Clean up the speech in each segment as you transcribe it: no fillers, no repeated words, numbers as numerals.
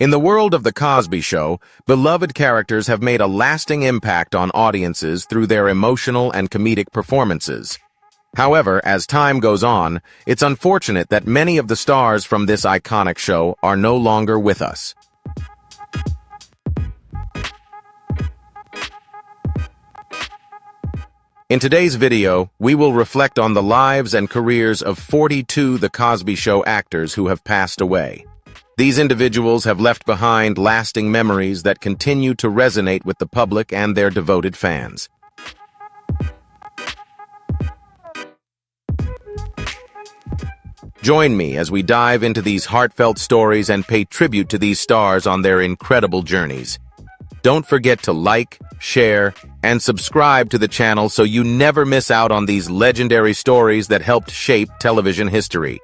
In the world of The Cosby Show, beloved characters have made a lasting impact on audiences through their emotional and comedic performances. However, as time goes on, it's unfortunate that many of the stars from this iconic show are no longer with us. In today's video, we will reflect on the lives and careers of 42 The Cosby Show actors who have passed away. These individuals have left behind lasting memories that continue to resonate with the public and their devoted fans. Join me as we dive into these heartfelt stories and pay tribute to these stars on their incredible journeys. Don't forget to like, share, and subscribe to the channel so you never miss out on these legendary stories that helped shape television history.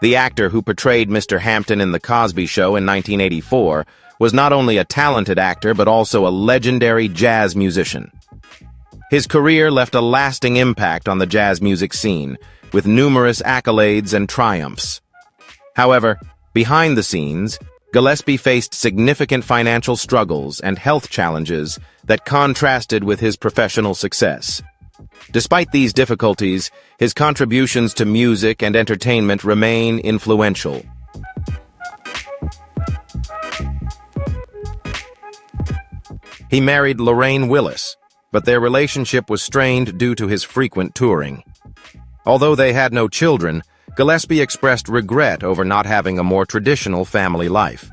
The actor who portrayed Mr. Hampton in The Cosby Show in 1984 was not only a talented actor but also a legendary jazz musician. His career left a lasting impact on the jazz music scene, with numerous accolades and triumphs. However, behind the scenes, Gillespie faced significant financial struggles and health challenges that contrasted with his professional success. Despite these difficulties, his contributions to music and entertainment remain influential. He married Lorraine Willis, but their relationship was strained due to his frequent touring. Although they had no children, Gillespie expressed regret over not having a more traditional family life.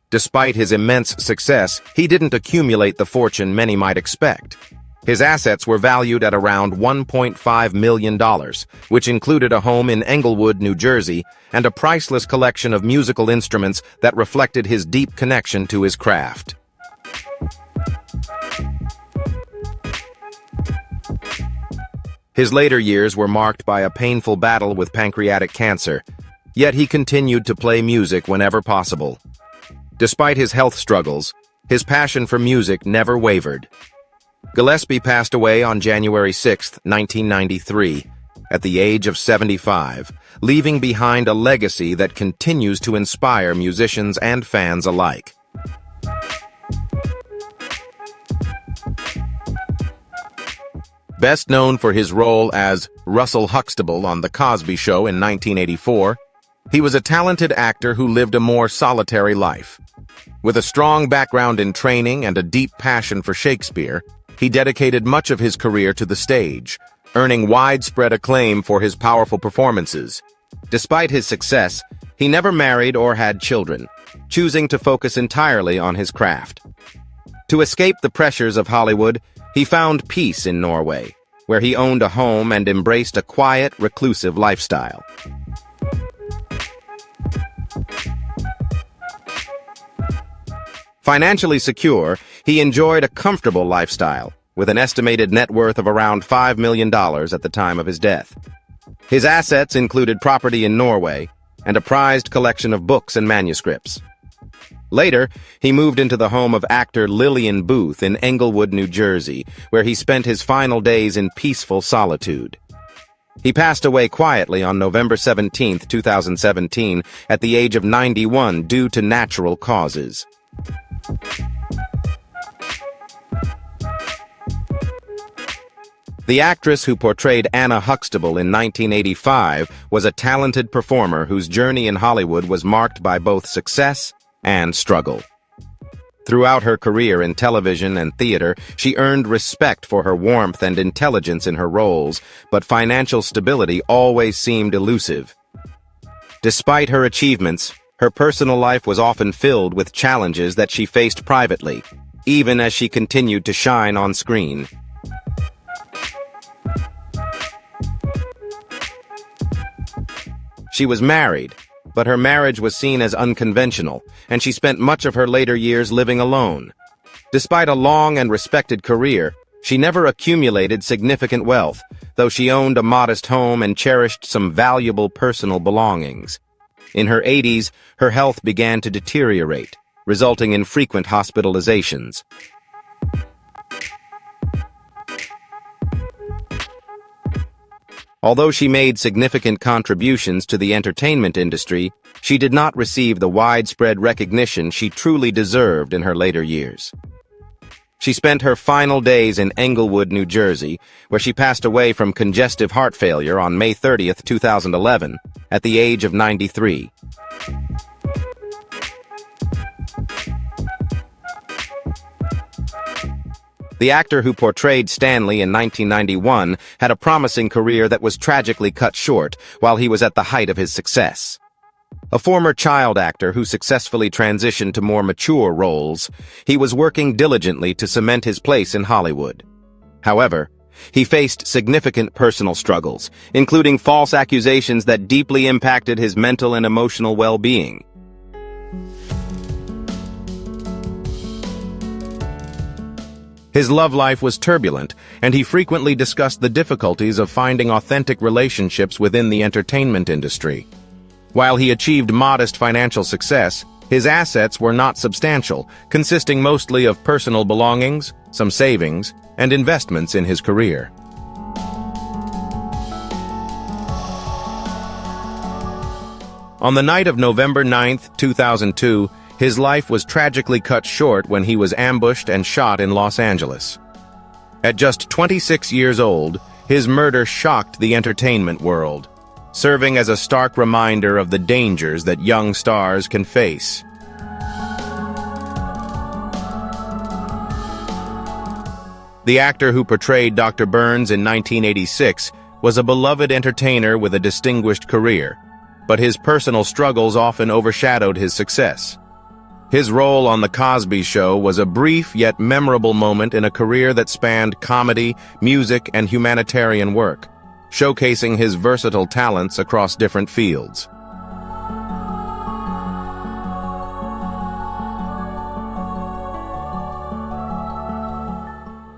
Despite his immense success, he didn't accumulate the fortune many might expect. His assets were valued at around $1.5 million, which included a home in Englewood, New Jersey, and a priceless collection of musical instruments that reflected his deep connection to his craft. His later years were marked by a painful battle with pancreatic cancer, yet he continued to play music whenever possible. Despite his health struggles, his passion for music never wavered. Gillespie passed away on January 6, 1993, at the age of 75, leaving behind a legacy that continues to inspire musicians and fans alike. Best known for his role as Russell Huxtable on The Cosby Show in 1984, he was a talented actor who lived a more solitary life. With a strong background in training and a deep passion for Shakespeare, he dedicated much of his career to the stage, earning widespread acclaim for his powerful performances. Despite his success, he never married or had children, choosing to focus entirely on his craft. To escape the pressures of Hollywood, he found peace in Norway, where he owned a home and embraced a quiet, reclusive lifestyle. Financially secure, he enjoyed a comfortable lifestyle, with an estimated net worth of around $5 million at the time of his death. His assets included property in Norway and a prized collection of books and manuscripts. Later, he moved into the home of actor Lillian Booth in Englewood, New Jersey, where he spent his final days in peaceful solitude. He passed away quietly on November 17, 2017, at the age of 91 due to natural causes. The actress who portrayed Anna Huxtable in 1985 was a talented performer whose journey in Hollywood was marked by both success and struggle. Throughout her career in television and theater, she earned respect for her warmth and intelligence in her roles, but financial stability always seemed elusive. Despite her achievements, her personal life was often filled with challenges that she faced privately, even as she continued to shine on screen. She was married, but her marriage was seen as unconventional, and she spent much of her later years living alone. Despite a long and respected career, she never accumulated significant wealth, though she owned a modest home and cherished some valuable personal belongings. In her 80s, her health began to deteriorate, resulting in frequent hospitalizations. Although she made significant contributions to the entertainment industry, she did not receive the widespread recognition she truly deserved in her later years. She spent her final days in Englewood, New Jersey, where she passed away from congestive heart failure on May 30, 2011, at the age of 93. The actor who portrayed Stanley in 1991 had a promising career that was tragically cut short while he was at the height of his success. A former child actor who successfully transitioned to more mature roles, he was working diligently to cement his place in Hollywood. However, he faced significant personal struggles, including false accusations that deeply impacted his mental and emotional well-being. His love life was turbulent, and he frequently discussed the difficulties of finding authentic relationships within the entertainment industry. While he achieved modest financial success, his assets were not substantial, consisting mostly of personal belongings, some savings, and investments in his career. On the night of November 9, 2002, his life was tragically cut short when he was ambushed and shot in Los Angeles. At just 26 years old, his murder shocked the entertainment world, serving as a stark reminder of the dangers that young stars can face. The actor who portrayed Dr. Burns in 1986 was a beloved entertainer with a distinguished career, but his personal struggles often overshadowed his success. His role on The Cosby Show was a brief yet memorable moment in a career that spanned comedy, music, and humanitarian work, showcasing his versatile talents across different fields.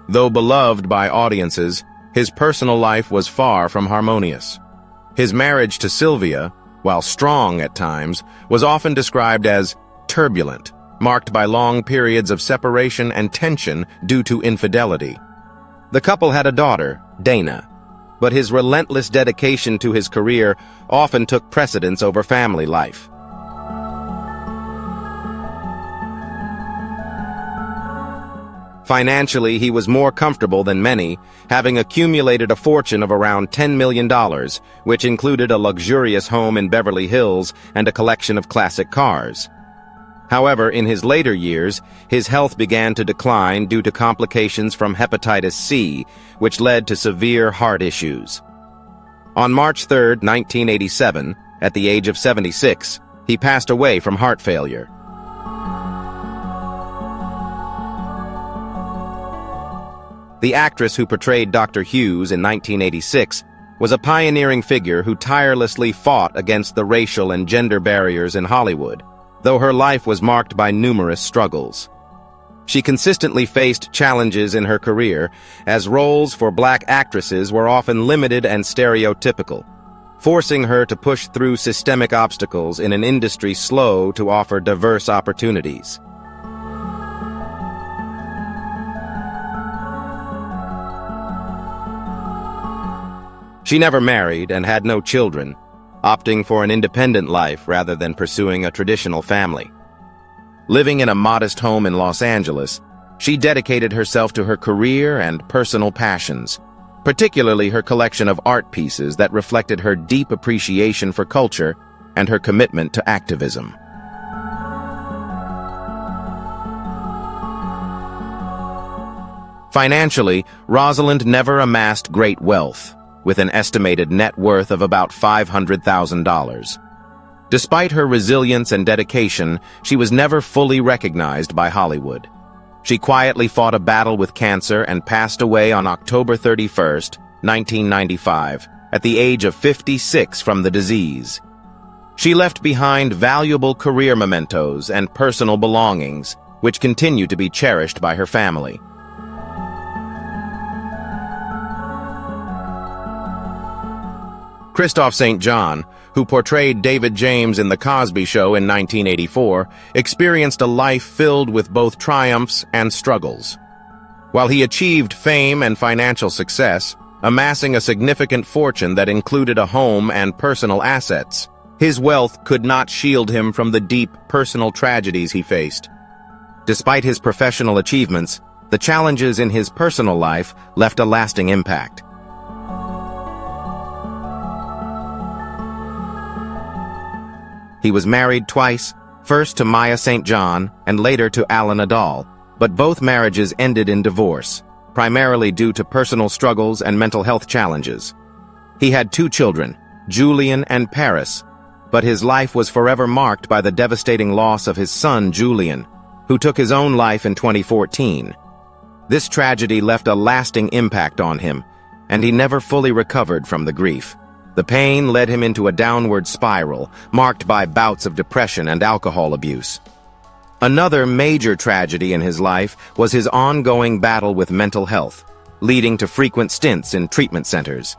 Though beloved by audiences, his personal life was far from harmonious. His marriage to Sylvia, while strong at times, was often described as turbulent, marked by long periods of separation and tension due to infidelity. The couple had a daughter, Dana, but his relentless dedication to his career often took precedence over family life. Financially, he was more comfortable than many, having accumulated a fortune of around $10 million, which included a luxurious home in Beverly Hills and a collection of classic cars. However, in his later years, his health began to decline due to complications from hepatitis C, which led to severe heart issues. On March 3, 1987, at the age of 76, he passed away from heart failure. The actress who portrayed Dr. Hughes in 1986 was a pioneering figure who tirelessly fought against the racial and gender barriers in Hollywood, though her life was marked by numerous struggles. She consistently faced challenges in her career, as roles for black actresses were often limited and stereotypical, forcing her to push through systemic obstacles in an industry slow to offer diverse opportunities. She never married and had no children, opting for an independent life rather than pursuing a traditional family. Living in a modest home in Los Angeles, she dedicated herself to her career and personal passions, particularly her collection of art pieces that reflected her deep appreciation for culture and her commitment to activism. Financially, Rosalind never amassed great wealth, with an estimated net worth of about $500,000. Despite her resilience and dedication, she was never fully recognized by Hollywood. She quietly fought a battle with cancer and passed away on October 31, 1995, at the age of 56 from the disease. She left behind valuable career mementos and personal belongings, which continue to be cherished by her family. Kristoff St. who portrayed David James in The Cosby Show in 1984, experienced a life filled with both triumphs and struggles. While he achieved fame and financial success, amassing a significant fortune that included a home and personal assets. His wealth could not shield him from the deep personal tragedies he faced. Despite his professional achievements, the challenges in his personal life left a lasting impact. He was married twice, first to Maya St. John and later to Alan Adal, but both marriages ended in divorce, primarily due to personal struggles and mental health challenges. He had 2 children, Julian and Paris, but his life was forever marked by the devastating loss of his son Julian, who took his own life in 2014. This tragedy left a lasting impact on him, and he never fully recovered from the grief. The pain led him into a downward spiral, marked by bouts of depression and alcohol abuse. Another major tragedy in his life was his ongoing battle with mental health, leading to frequent stints in treatment centers.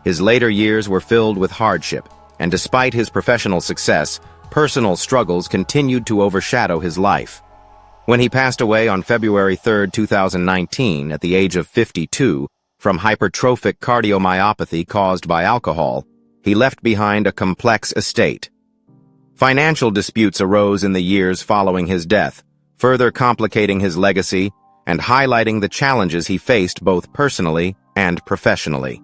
His later years were filled with hardship, and despite his professional success, personal struggles continued to overshadow his life. When he passed away on February 3, 2019, at the age of 52, from hypertrophic cardiomyopathy caused by alcohol, he left behind a complex estate. Financial disputes arose in the years following his death, further complicating his legacy and highlighting the challenges he faced both personally and professionally.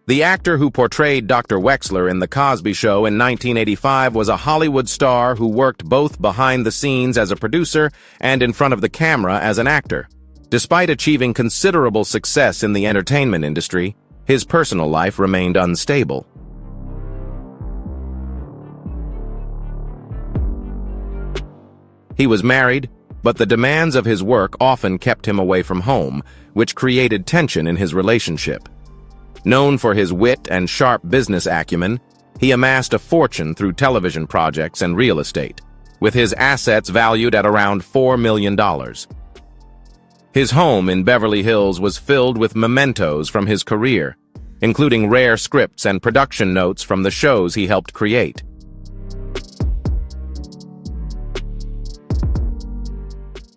The actor who portrayed Dr. Wexler in The Cosby Show in 1985 was a Hollywood star who worked both behind the scenes as a producer and in front of the camera as an actor. Despite achieving considerable success in the entertainment industry, his personal life remained unstable. He was married, but the demands of his work often kept him away from home, which created tension in his relationship. Known for his wit and sharp business acumen, he amassed a fortune through television projects and real estate, with his assets valued at around $4 million. His home in Beverly Hills was filled with mementos from his career, including rare scripts and production notes from the shows he helped create.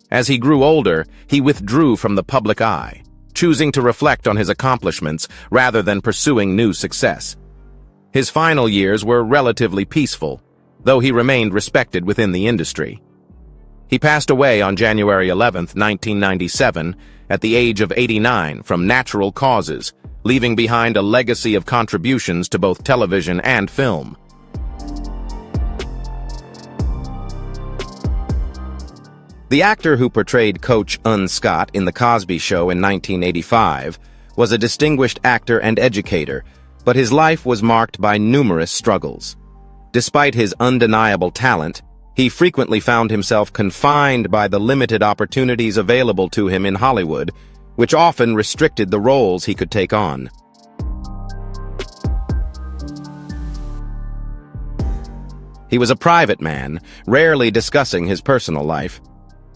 As he grew older, he withdrew from the public eye, choosing to reflect on his accomplishments rather than pursuing new success. His final years were relatively peaceful, though he remained respected within the industry. He passed away on January 11, 1997, at the age of 89 from natural causes, leaving behind a legacy of contributions to both television and film. The actor who portrayed Coach Un Scott in The Cosby Show in 1985 was a distinguished actor and educator, but his life was marked by numerous struggles. Despite his undeniable talent, he frequently found himself confined by the limited opportunities available to him in Hollywood, which often restricted the roles he could take on. He was a private man, rarely discussing his personal life.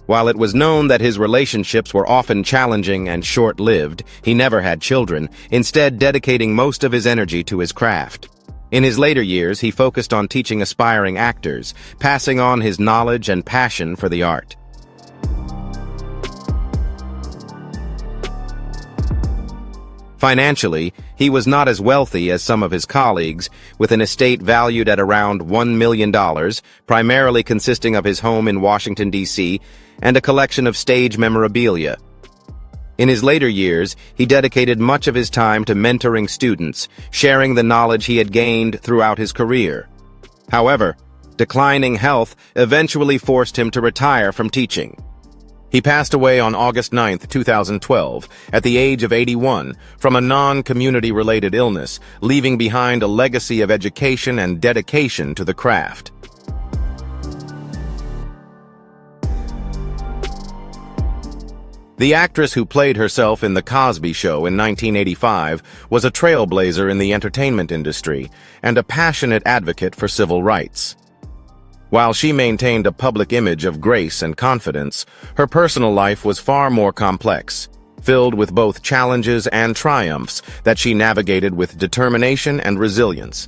While it was known that his relationships were often challenging and short-lived, he never had children, instead dedicating most of his energy to his craft. In his later years, he focused on teaching aspiring actors, passing on his knowledge and passion for the art. Financially, he was not as wealthy as some of his colleagues, with an estate valued at around $1 million, primarily consisting of his home in Washington, D.C., and a collection of stage memorabilia. In his later years, he dedicated much of his time to mentoring students, sharing the knowledge he had gained throughout his career. However, declining health eventually forced him to retire from teaching. He passed away on August 9, 2012, at the age of 81, from a non-community-related illness, leaving behind a legacy of education and dedication to the craft. The actress who played herself in The Cosby Show in 1985 was a trailblazer in the entertainment industry and a passionate advocate for civil rights. While she maintained a public image of grace and confidence, her personal life was far more complex, filled with both challenges and triumphs that she navigated with determination and resilience.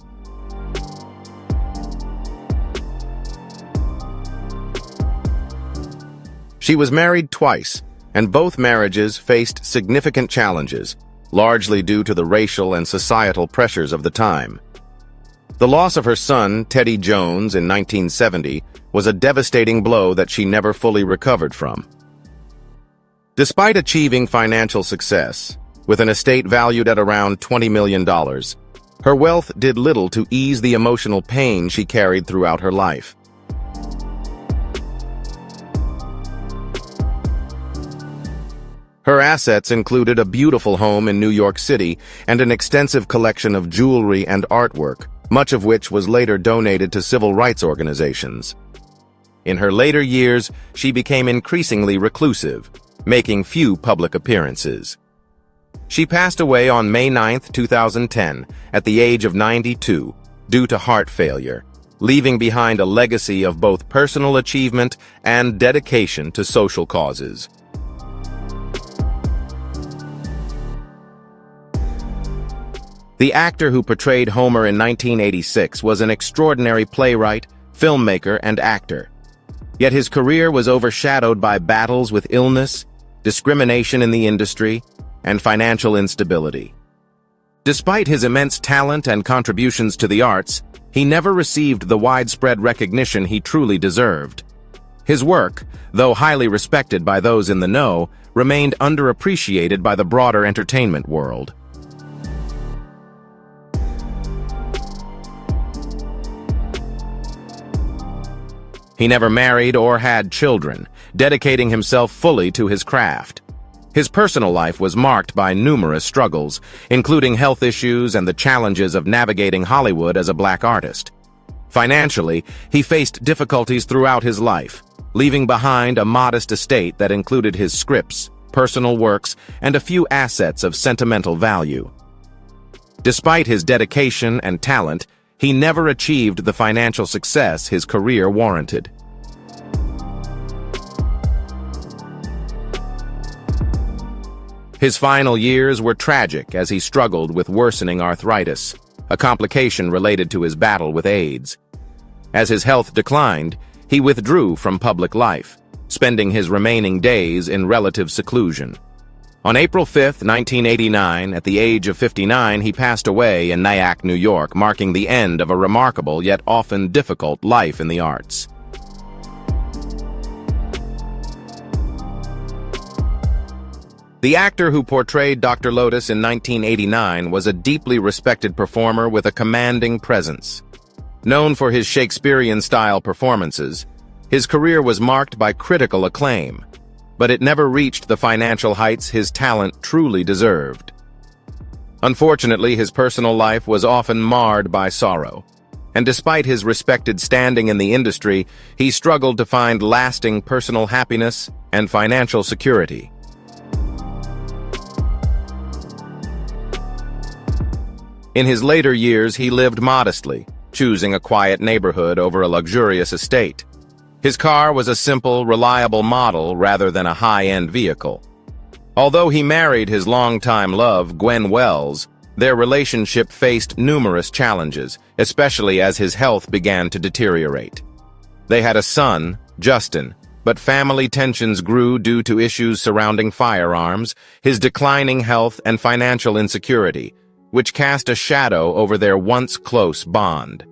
She was married twice, and both marriages faced significant challenges, largely due to the racial and societal pressures of the time. The loss of her son, Teddy Jones, in 1970 was a devastating blow that she never fully recovered from. Despite achieving financial success, with an estate valued at around $20 million, her wealth did little to ease the emotional pain she carried throughout her life. Her assets included a beautiful home in New York City and an extensive collection of jewelry and artwork, much of which was later donated to civil rights organizations. In her later years, she became increasingly reclusive, making few public appearances. She passed away on May 9, 2010, at the age of 92, due to heart failure, leaving behind a legacy of both personal achievement and dedication to social causes. The actor who portrayed Homer in 1986 was an extraordinary playwright, filmmaker, and actor. Yet his career was overshadowed by battles with illness, discrimination in the industry, and financial instability. Despite his immense talent and contributions to the arts, he never received the widespread recognition he truly deserved. His work, though highly respected by those in the know, remained underappreciated by the broader entertainment world. He never married or had children, dedicating himself fully to his craft. His personal life was marked by numerous struggles, including health issues and the challenges of navigating Hollywood as a black artist. Financially, he faced difficulties throughout his life, leaving behind a modest estate that included his scripts, personal works, and a few assets of sentimental value. Despite his dedication and talent, he never achieved the financial success his career warranted. His final years were tragic as he struggled with worsening arthritis, a complication related to his battle with AIDS. As his health declined, he withdrew from public life, spending his remaining days in relative seclusion. On April 5, 1989, at the age of 59, he passed away in Nyack, New York, marking the end of a remarkable yet often difficult life in the arts. The actor who portrayed Dr. Lotus in 1989 was a deeply respected performer with a commanding presence. Known for his Shakespearean-style performances, his career was marked by critical acclaim, but it never reached the financial heights his talent truly deserved. Unfortunately, his personal life was often marred by sorrow, and despite his respected standing in the industry, he struggled to find lasting personal happiness and financial security. In his later years, he lived modestly, choosing a quiet neighborhood over a luxurious estate. His car was a simple, reliable model rather than a high-end vehicle. Although he married his longtime love, Gwen Wells, their relationship faced numerous challenges, especially as his health began to deteriorate. They had a son, Justin, but family tensions grew due to issues surrounding firearms, his declining health, and financial insecurity, which cast a shadow over their once close bond.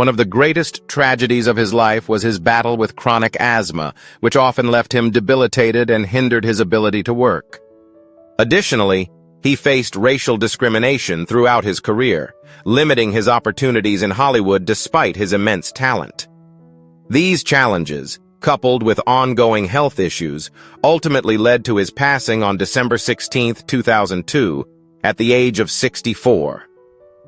One of the greatest tragedies of his life was his battle with chronic asthma, which often left him debilitated and hindered his ability to work. Additionally, he faced racial discrimination throughout his career, limiting his opportunities in Hollywood despite his immense talent. These challenges, coupled with ongoing health issues, ultimately led to his passing on December 16, 2002, at the age of 64.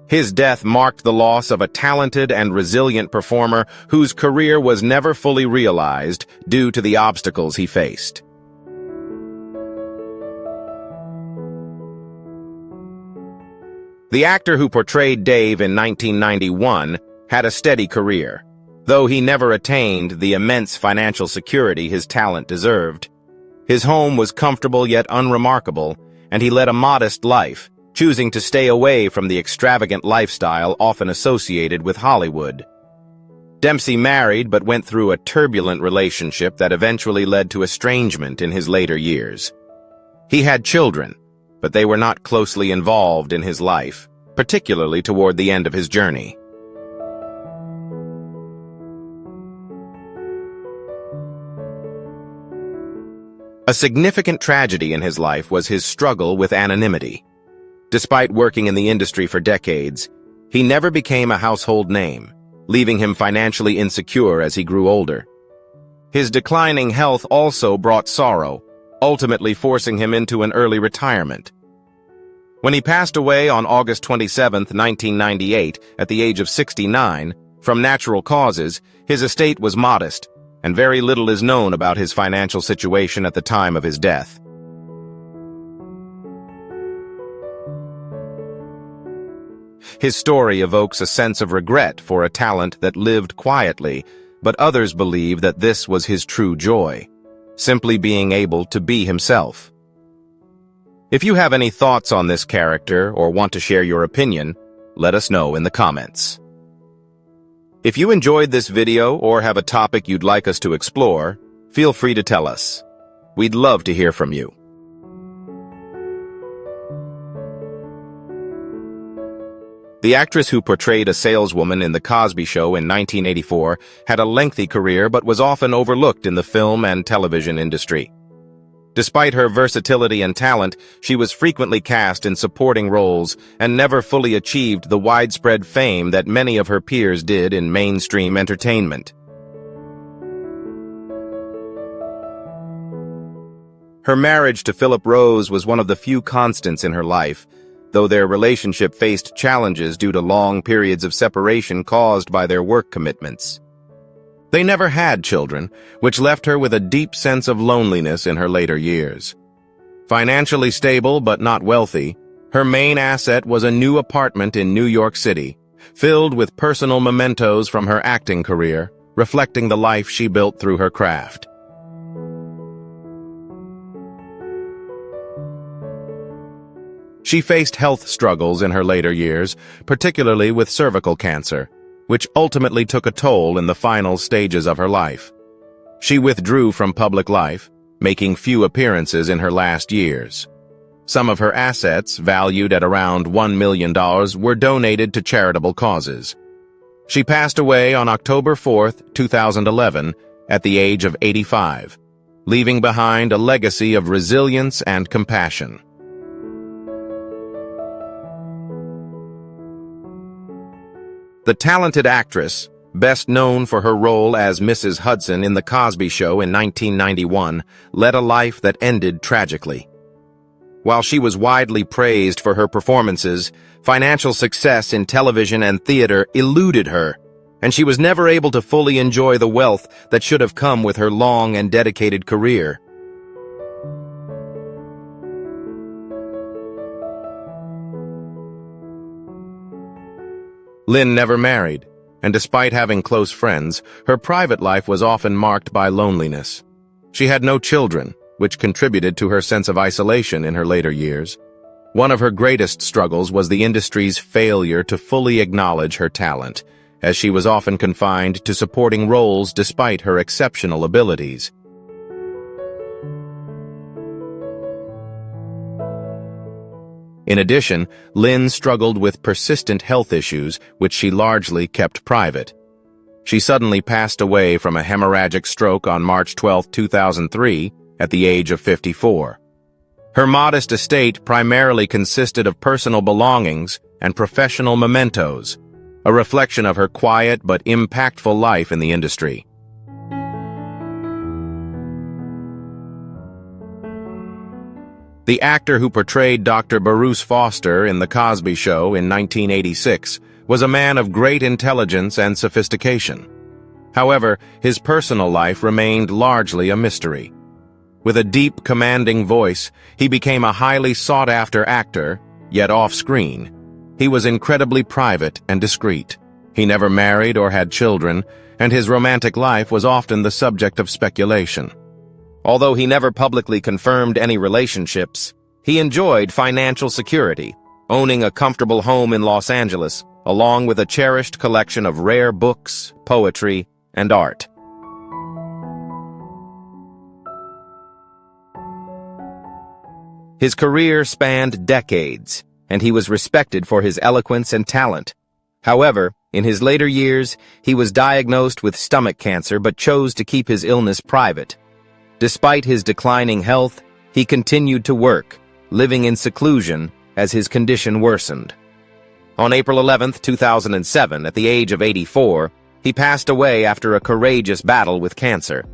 His death marked the loss of a talented and resilient performer whose career was never fully realized due to the obstacles he faced. The actor who portrayed Dave in 1991 had a steady career, though he never attained the immense financial security his talent deserved. His home was comfortable yet unremarkable, and he led a modest life, choosing to stay away from the extravagant lifestyle often associated with Hollywood. Dempsey married but went through a turbulent relationship that eventually led to estrangement in his later years. He had children, but they were not closely involved in his life, particularly toward the end of his journey. A significant tragedy in his life was his struggle with anonymity. Despite working in the industry for decades, he never became a household name, leaving him financially insecure as he grew older. His declining health also brought sorrow, ultimately forcing him into an early retirement. When he passed away on August 27, 1998, at the age of 69, from natural causes, his estate was modest, and very little is known about his financial situation at the time of his death. His story evokes a sense of regret for a talent that lived quietly, but others believe that this was his true joy, simply being able to be himself. If you have any thoughts on this character or want to share your opinion, let us know in the comments. If you enjoyed this video or have a topic you'd like us to explore, feel free to tell us. We'd love to hear from you. The actress who portrayed a saleswoman in The Cosby Show in 1984 had a lengthy career but was often overlooked in the film and television industry. Despite her versatility and talent, she was frequently cast in supporting roles and never fully achieved the widespread fame that many of her peers did in mainstream entertainment. Her marriage to Philip Rose was one of the few constants in her life, though their relationship faced challenges due to long periods of separation caused by their work commitments. They never had children, which left her with a deep sense of loneliness in her later years. Financially stable but not wealthy, her main asset was a new apartment in New York City, filled with personal mementos from her acting career, reflecting the life she built through her craft. She faced health struggles in her later years, particularly with cervical cancer, which ultimately took a toll in the final stages of her life. She withdrew from public life, making few appearances in her last years. Some of her assets, valued at around $1 million, were donated to charitable causes. She passed away on October 4, 2011, at the age of 85, leaving behind a legacy of resilience and compassion. The talented actress, best known for her role as Mrs. Hudson in The Cosby Show in 1991, led a life that ended tragically. While she was widely praised for her performances, financial success in television and theater eluded her, and she was never able to fully enjoy the wealth that should have come with her long and dedicated career. Lynn never married, and despite having close friends, her private life was often marked by loneliness. She had no children, which contributed to her sense of isolation in her later years. One of her greatest struggles was the industry's failure to fully acknowledge her talent, as she was often confined to supporting roles despite her exceptional abilities. In addition, Lynn struggled with persistent health issues, which she largely kept private. She suddenly passed away from a hemorrhagic stroke on March 12, 2003, at the age of 54. Her modest estate primarily consisted of personal belongings and professional mementos, a reflection of her quiet but impactful life in the industry. The actor who portrayed Dr. Bruce Foster in The Cosby Show in 1986 was a man of great intelligence and sophistication. However, his personal life remained largely a mystery. With a deep, commanding voice, he became a highly sought-after actor, yet off-screen. He was incredibly private and discreet. He never married or had children, and his romantic life was often the subject of speculation. Although he never publicly confirmed any relationships, he enjoyed financial security, owning a comfortable home in Los Angeles along with a cherished collection of rare books, poetry, and art. His career spanned decades, and he was respected for his eloquence and talent. However, in his later years, he was diagnosed with stomach cancer but chose to keep his illness private. Despite his declining health, he continued to work, living in seclusion as his condition worsened. On April 11, 2007, at the age of 84, he passed away after a courageous battle with cancer.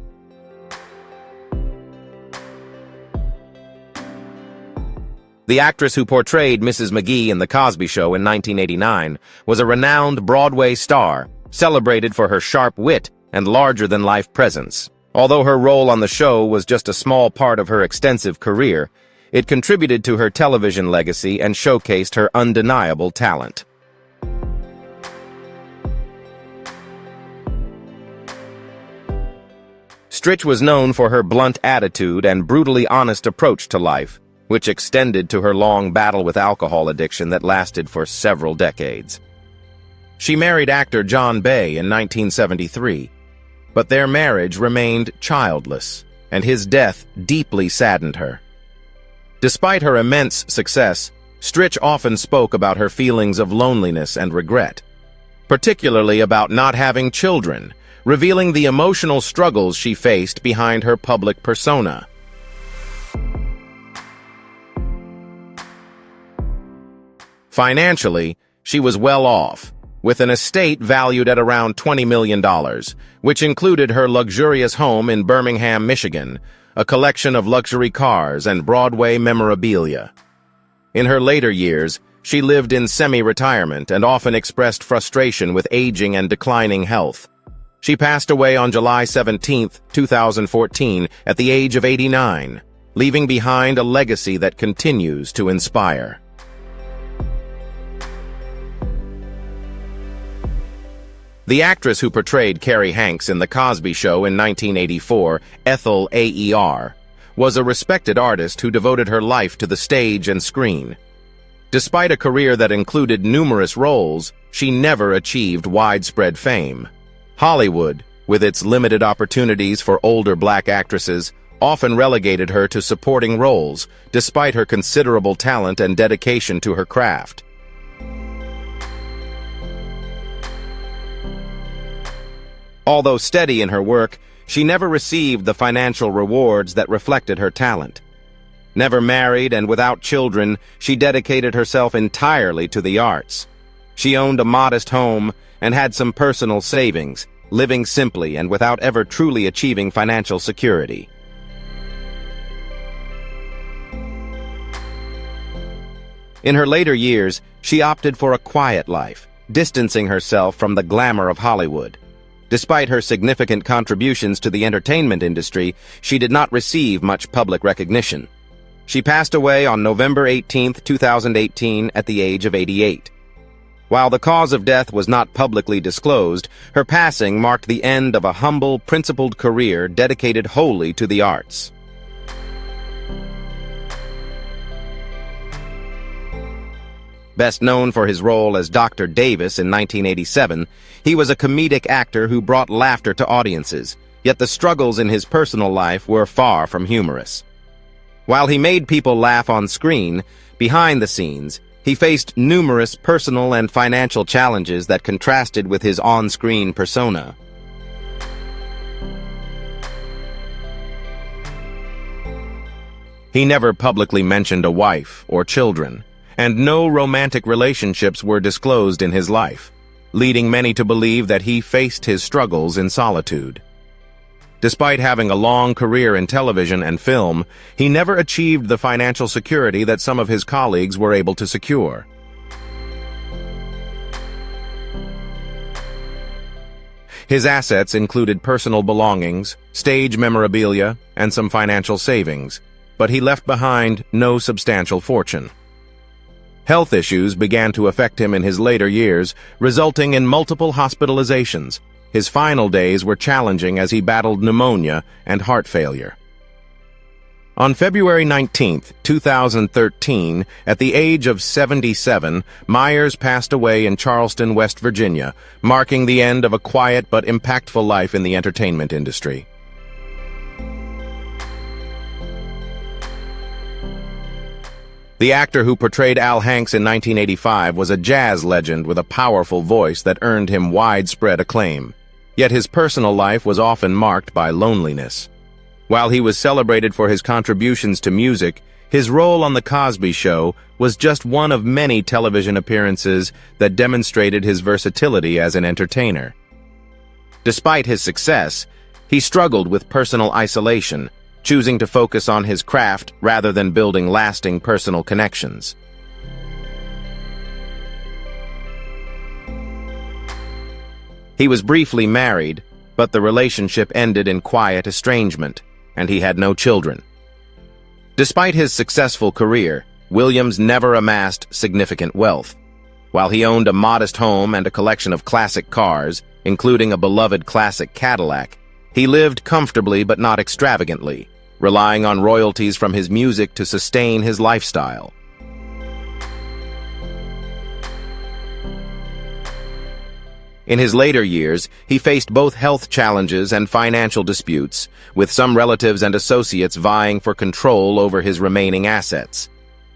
The actress who portrayed Mrs. McGee in The Cosby Show in 1989 was a renowned Broadway star, celebrated for her sharp wit and larger-than-life presence. Although her role on the show was just a small part of her extensive career, it contributed to her television legacy and showcased her undeniable talent. Stritch was known for her blunt attitude and brutally honest approach to life, which extended to her long battle with alcohol addiction that lasted for several decades. She married actor John Bay in 1973, but their marriage remained childless, and his death deeply saddened her. Despite her immense success, Stritch often spoke about her feelings of loneliness and regret, particularly about not having children, revealing the emotional struggles she faced behind her public persona. Financially, she was well off, with an estate valued at around $20 million, which included her luxurious home in Birmingham, Michigan, a collection of luxury cars and Broadway memorabilia. In her later years, she lived in semi-retirement and often expressed frustration with aging and declining health. She passed away on July 17, 2014, at the age of 89, leaving behind a legacy that continues to inspire. The actress who portrayed Carrie Hanks in The Cosby Show in 1984, Ethel Ayler, was a respected artist who devoted her life to the stage and screen. Despite a career that included numerous roles, she never achieved widespread fame. Hollywood, with its limited opportunities for older black actresses, often relegated her to supporting roles, despite her considerable talent and dedication to her craft. Although steady in her work, she never received the financial rewards that reflected her talent. Never married and without children, she dedicated herself entirely to the arts. She owned a modest home and had some personal savings, living simply and without ever truly achieving financial security. In her later years, she opted for a quiet life, distancing herself from the glamour of Hollywood. Despite her significant contributions to the entertainment industry, she did not receive much public recognition. She passed away on November 18, 2018, at the age of 88. While the cause of death was not publicly disclosed, her passing marked the end of a humble, principled career dedicated wholly to the arts. Best known for his role as Dr. Davis in 1987, he was a comedic actor who brought laughter to audiences, yet the struggles in his personal life were far from humorous. While he made people laugh on screen, behind the scenes, he faced numerous personal and financial challenges that contrasted with his on-screen persona. He never publicly mentioned a wife or children, and no romantic relationships were disclosed in his life, leading many to believe that he faced his struggles in solitude. Despite having a long career in television and film, he never achieved the financial security that some of his colleagues were able to secure. His assets included personal belongings, stage memorabilia, and some financial savings, but he left behind no substantial fortune. Health issues began to affect him in his later years, resulting in multiple hospitalizations. His final days were challenging as he battled pneumonia and heart failure. On February 19, 2013, at the age of 77, Myers passed away in Charleston, West Virginia, marking the end of a quiet but impactful life in the entertainment industry. The actor who portrayed Al Hanks in 1985 was a jazz legend with a powerful voice that earned him widespread acclaim. Yet his personal life was often marked by loneliness. While he was celebrated for his contributions to music, his role on The Cosby Show was just one of many television appearances that demonstrated his versatility as an entertainer. Despite his success, he struggled with personal isolation, choosing to focus on his craft rather than building lasting personal connections. He was briefly married, but the relationship ended in quiet estrangement, and he had no children. Despite his successful career, Williams never amassed significant wealth. While he owned a modest home and a collection of classic cars, including a beloved classic Cadillac, he lived comfortably but not extravagantly, relying on royalties from his music to sustain his lifestyle. In his later years, he faced both health challenges and financial disputes, with some relatives and associates vying for control over his remaining assets.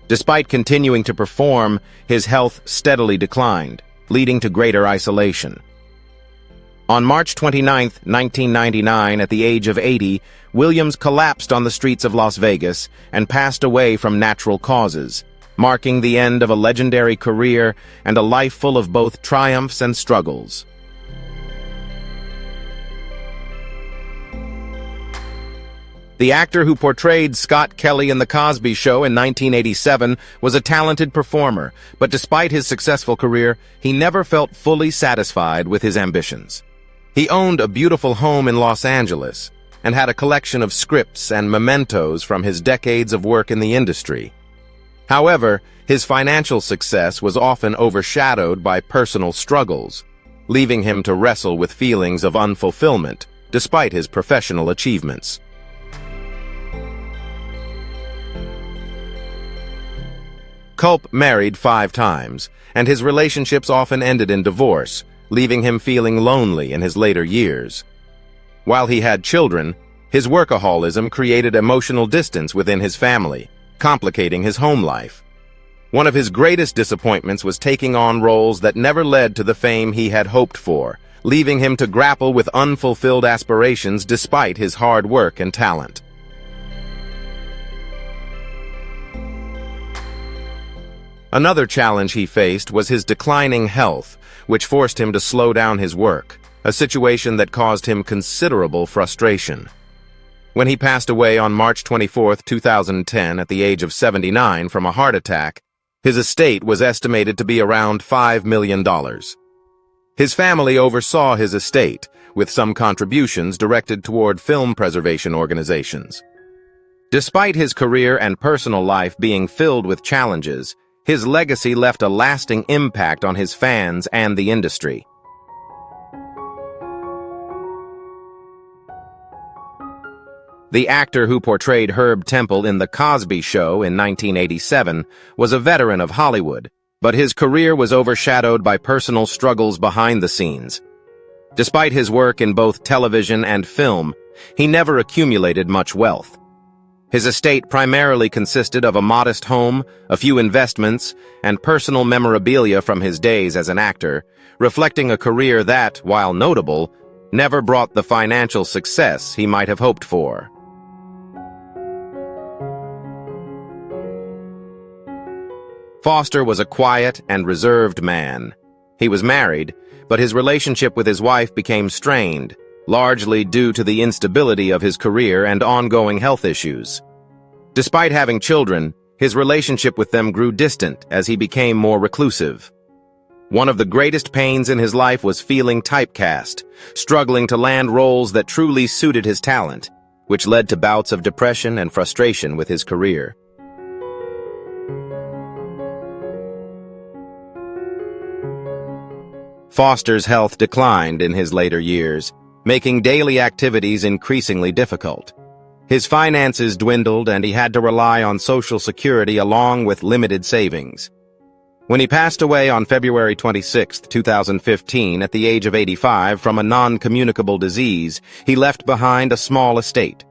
Despite continuing to perform, his health steadily declined, leading to greater isolation. On March 29, 1999, at the age of 80, Williams collapsed on the streets of Las Vegas and passed away from natural causes, marking the end of a legendary career and a life full of both triumphs and struggles. The actor who portrayed Scott Kelly in The Cosby Show in 1987 was a talented performer, but despite his successful career, he never felt fully satisfied with his ambitions. He owned a beautiful home in Los Angeles and had a collection of scripts and mementos from his decades of work in the industry. However, his financial success was often overshadowed by personal struggles, leaving him to wrestle with feelings of unfulfillment despite his professional achievements. Culp married 5 times, and his relationships often ended in divorce, leaving him feeling lonely in his later years. While he had children, his workaholism created emotional distance within his family, complicating his home life. One of his greatest disappointments was taking on roles that never led to the fame he had hoped for, leaving him to grapple with unfulfilled aspirations despite his hard work and talent. Another challenge he faced was his declining health, which forced him to slow down his work, a situation that caused him considerable frustration. When he passed away on March 24, 2010, at the age of 79 from a heart attack, his estate was estimated to be around $5 million. His family oversaw his estate, with some contributions directed toward film preservation organizations. Despite his career and personal life being filled with challenges, his legacy left a lasting impact on his fans and the industry. The actor who portrayed Herb Temple in The Cosby Show in 1987 was a veteran of Hollywood, but his career was overshadowed by personal struggles behind the scenes. Despite his work in both television and film, he never accumulated much wealth. His estate primarily consisted of a modest home, a few investments, and personal memorabilia from his days as an actor, reflecting a career that, while notable, never brought the financial success he might have hoped for. Foster was a quiet and reserved man. He was married, but his relationship with his wife became strained, largely due to the instability of his career and ongoing health issues. Despite having children, his relationship with them grew distant as he became more reclusive. One of the greatest pains in his life was feeling typecast, struggling to land roles that truly suited his talent, which led to bouts of depression and frustration with his career. Foster's health declined in his later years, making daily activities increasingly difficult. His finances dwindled and he had to rely on Social Security along with limited savings. When he passed away on February 26, 2015, at the age of 85 from a non-communicable disease, he left behind a small estate.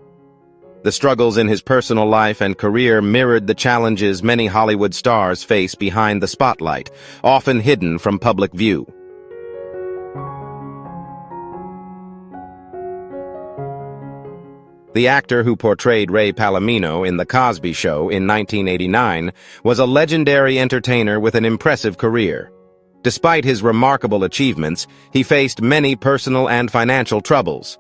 The struggles in his personal life and career mirrored the challenges many Hollywood stars face behind the spotlight, often hidden from public view. The actor who portrayed Ray Palomino in The Cosby Show in 1989 was a legendary entertainer with an impressive career. Despite his remarkable achievements, he faced many personal and financial troubles.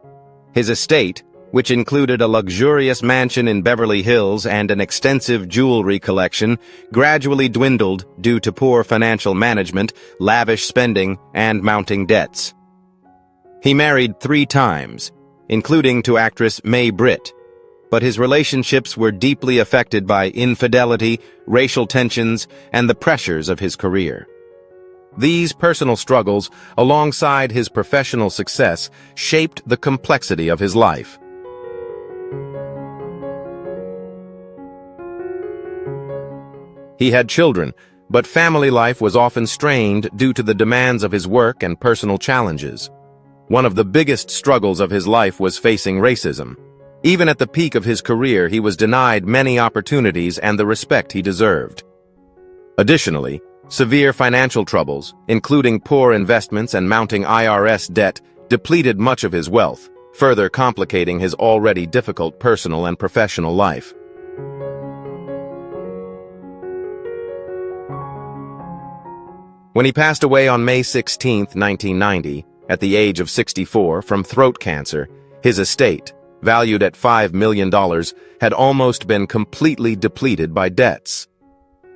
His estate, which included a luxurious mansion in Beverly Hills and an extensive jewelry collection, gradually dwindled due to poor financial management, lavish spending, and mounting debts. He married 3 times, including to actress Mae Britt, but his relationships were deeply affected by infidelity, racial tensions, and the pressures of his career. These personal struggles, alongside his professional success, shaped the complexity of his life. He had children, but family life was often strained due to the demands of his work and personal challenges. One of the biggest struggles of his life was facing racism. Even at the peak of his career, he was denied many opportunities and the respect he deserved. Additionally, severe financial troubles, including poor investments and mounting IRS debt, depleted much of his wealth, further complicating his already difficult personal and professional life. When he passed away on May 16, 1990, at the age of 64 from throat cancer, his estate, valued at $5 million, had almost been completely depleted by debts.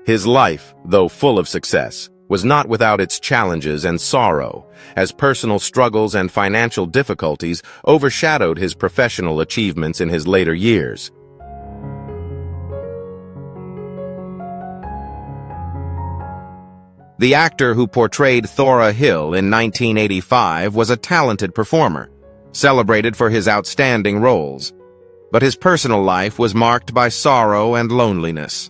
His life, though full of success, was not without its challenges and sorrow, as personal struggles and financial difficulties overshadowed his professional achievements in his later years. The actor who portrayed Thora Hill in 1985 was a talented performer, celebrated for his outstanding roles. But his personal life was marked by sorrow and loneliness.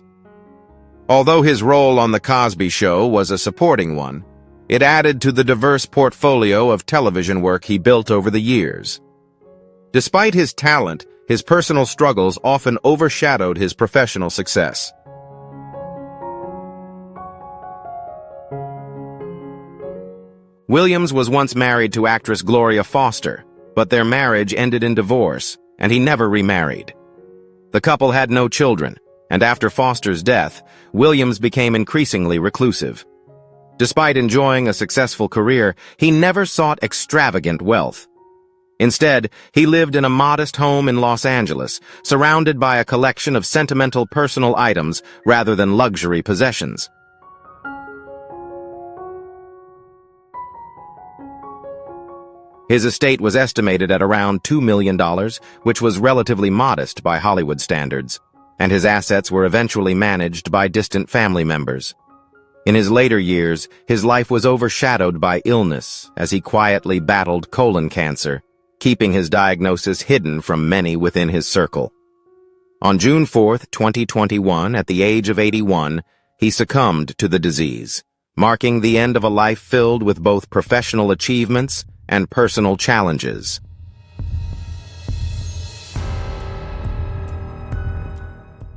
Although his role on The Cosby Show was a supporting one, it added to the diverse portfolio of television work he built over the years. Despite his talent, his personal struggles often overshadowed his professional success. Williams was once married to actress Gloria Foster, but their marriage ended in divorce, and he never remarried. The couple had no children, and after Foster's death, Williams became increasingly reclusive. Despite enjoying a successful career, he never sought extravagant wealth. Instead, he lived in a modest home in Los Angeles, surrounded by a collection of sentimental personal items rather than luxury possessions. His estate was estimated at around $2 million, which was relatively modest by Hollywood standards, and his assets were eventually managed by distant family members. In his later years, his life was overshadowed by illness as he quietly battled colon cancer, keeping his diagnosis hidden from many within his circle. On June 4, 2021, at the age of 81, he succumbed to the disease, marking the end of a life filled with both professional achievements and personal challenges.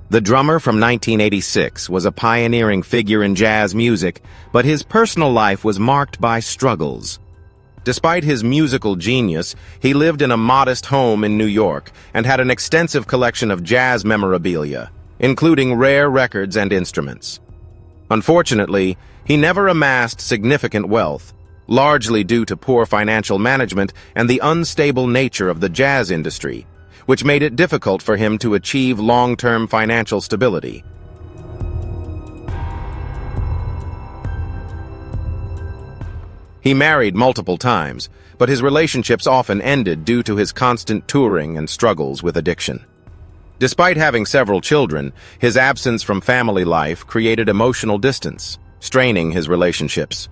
The drummer from 1986 was a pioneering figure in jazz music, but his personal life was marked by struggles. Despite his musical genius, he lived in a modest home in New York and had an extensive collection of jazz memorabilia, including rare records and instruments. Unfortunately, he never amassed significant wealth, largely due to poor financial management and the unstable nature of the jazz industry, which made it difficult for him to achieve long-term financial stability. He married multiple times, but his relationships often ended due to his constant touring and struggles with addiction. Despite having several children, his absence from family life created emotional distance, straining his relationships.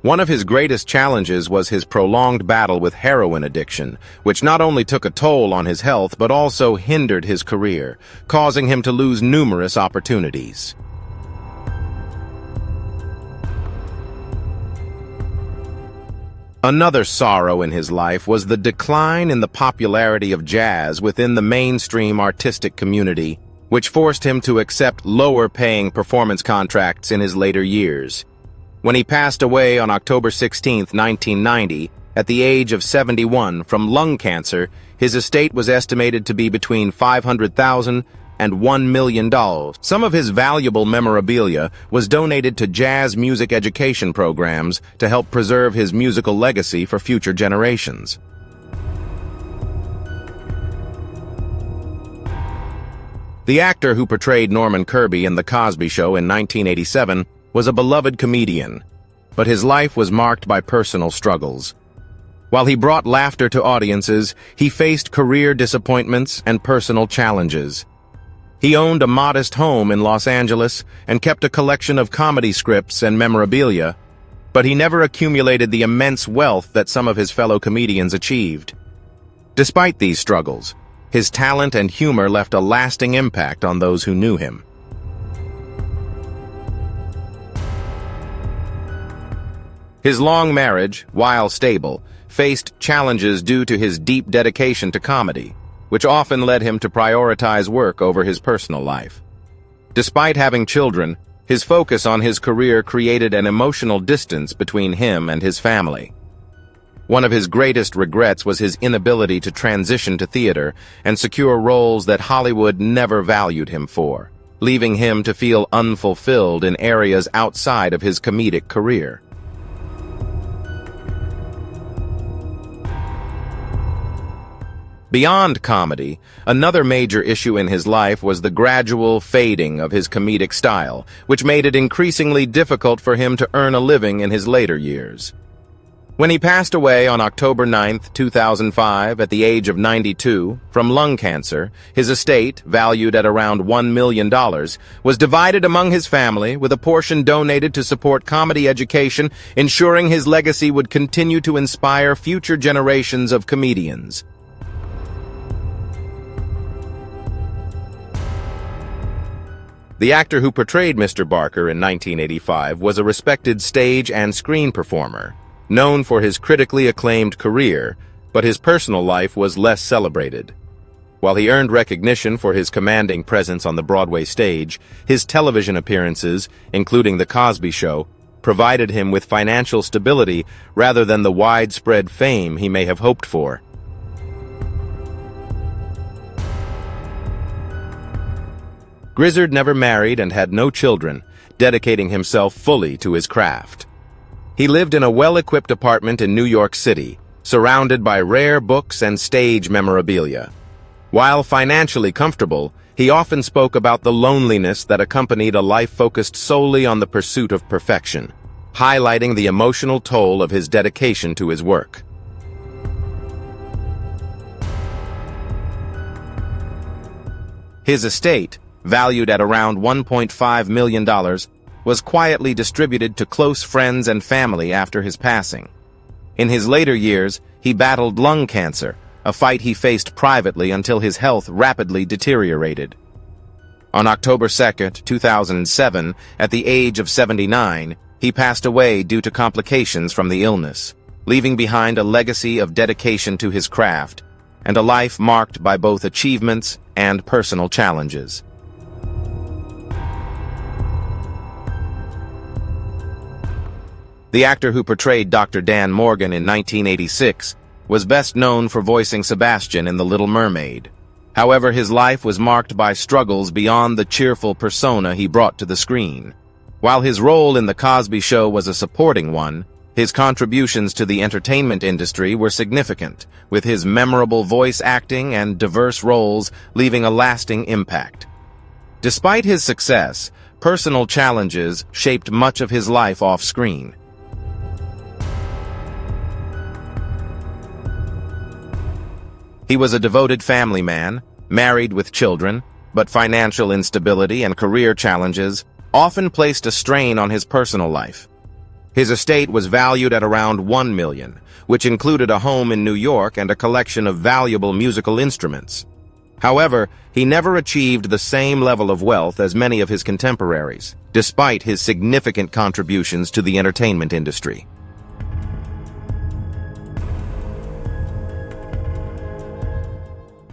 One of his greatest challenges was his prolonged battle with heroin addiction, which not only took a toll on his health but also hindered his career, causing him to lose numerous opportunities. Another sorrow in his life was the decline in the popularity of jazz within the mainstream artistic community, which forced him to accept lower-paying performance contracts in his later years. When he passed away on October 16, 1990, at the age of 71 from lung cancer, his estate was estimated to be between $500,000 and $1 million. Some of his valuable memorabilia was donated to jazz music education programs to help preserve his musical legacy for future generations. The actor who portrayed Norman Kirby in The Cosby Show in 1987 was a beloved comedian, but his life was marked by personal struggles. While he brought laughter to audiences, he faced career disappointments and personal challenges. He owned a modest home in Los Angeles and kept a collection of comedy scripts and memorabilia, but he never accumulated the immense wealth that some of his fellow comedians achieved. Despite these struggles, his talent and humor left a lasting impact on those who knew him. His long marriage, while stable, faced challenges due to his deep dedication to comedy, which often led him to prioritize work over his personal life. Despite having children, his focus on his career created an emotional distance between him and his family. One of his greatest regrets was his inability to transition to theater and secure roles that Hollywood never valued him for, leaving him to feel unfulfilled in areas outside of his comedic career. Beyond comedy, another major issue in his life was the gradual fading of his comedic style, which made it increasingly difficult for him to earn a living in his later years. When he passed away on October 9, 2005, at the age of 92, from lung cancer, his estate, valued at around $1 million, was divided among his family, with a portion donated to support comedy education, ensuring his legacy would continue to inspire future generations of comedians. The actor who portrayed Mr. Barker in 1985 was a respected stage and screen performer, known for his critically acclaimed career, but his personal life was less celebrated. While he earned recognition for his commanding presence on the Broadway stage, his television appearances, including The Cosby Show, provided him with financial stability rather than the widespread fame he may have hoped for. Grizzard never married and had no children, dedicating himself fully to his craft. He lived in a well-equipped apartment in New York City, surrounded by rare books and stage memorabilia. While financially comfortable, he often spoke about the loneliness that accompanied a life focused solely on the pursuit of perfection, highlighting the emotional toll of his dedication to his work. His estate, valued at around $1.5 million, was quietly distributed to close friends and family after his passing. In his later years, he battled lung cancer, a fight he faced privately until his health rapidly deteriorated. On October 2, 2007, at the age of 79, he passed away due to complications from the illness, leaving behind a legacy of dedication to his craft and a life marked by both achievements and personal challenges. The actor who portrayed Dr. Dan Morgan in 1986 was best known for voicing Sebastian in The Little Mermaid. However, his life was marked by struggles beyond the cheerful persona he brought to the screen. While his role in The Cosby Show was a supporting one, his contributions to the entertainment industry were significant, with his memorable voice acting and diverse roles leaving a lasting impact. Despite his success, personal challenges shaped much of his life off-screen. He was a devoted family man, married with children, but financial instability and career challenges often placed a strain on his personal life. His estate was valued at around $1 million, which included a home in New York and a collection of valuable musical instruments. However, he never achieved the same level of wealth as many of his contemporaries, despite his significant contributions to the entertainment industry.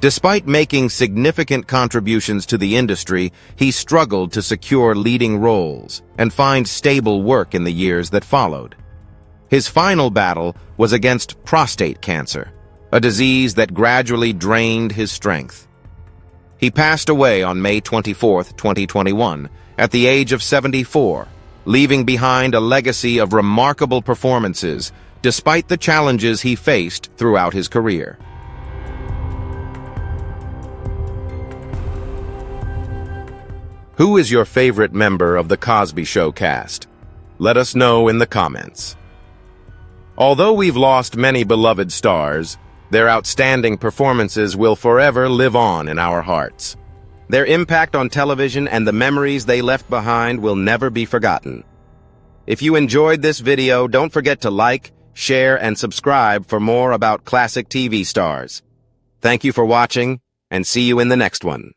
Despite making significant contributions to the industry, he struggled to secure leading roles and find stable work in the years that followed. His final battle was against prostate cancer, a disease that gradually drained his strength. He passed away on May 24, 2021, at the age of 74, leaving behind a legacy of remarkable performances despite the challenges he faced throughout his career. Who is your favorite member of the Cosby Show cast? Let us know in the comments. Although we've lost many beloved stars, their outstanding performances will forever live on in our hearts. Their impact on television and the memories they left behind will never be forgotten. If you enjoyed this video, don't forget to like, share, and subscribe for more about classic TV stars. Thank you for watching, and see you in the next one.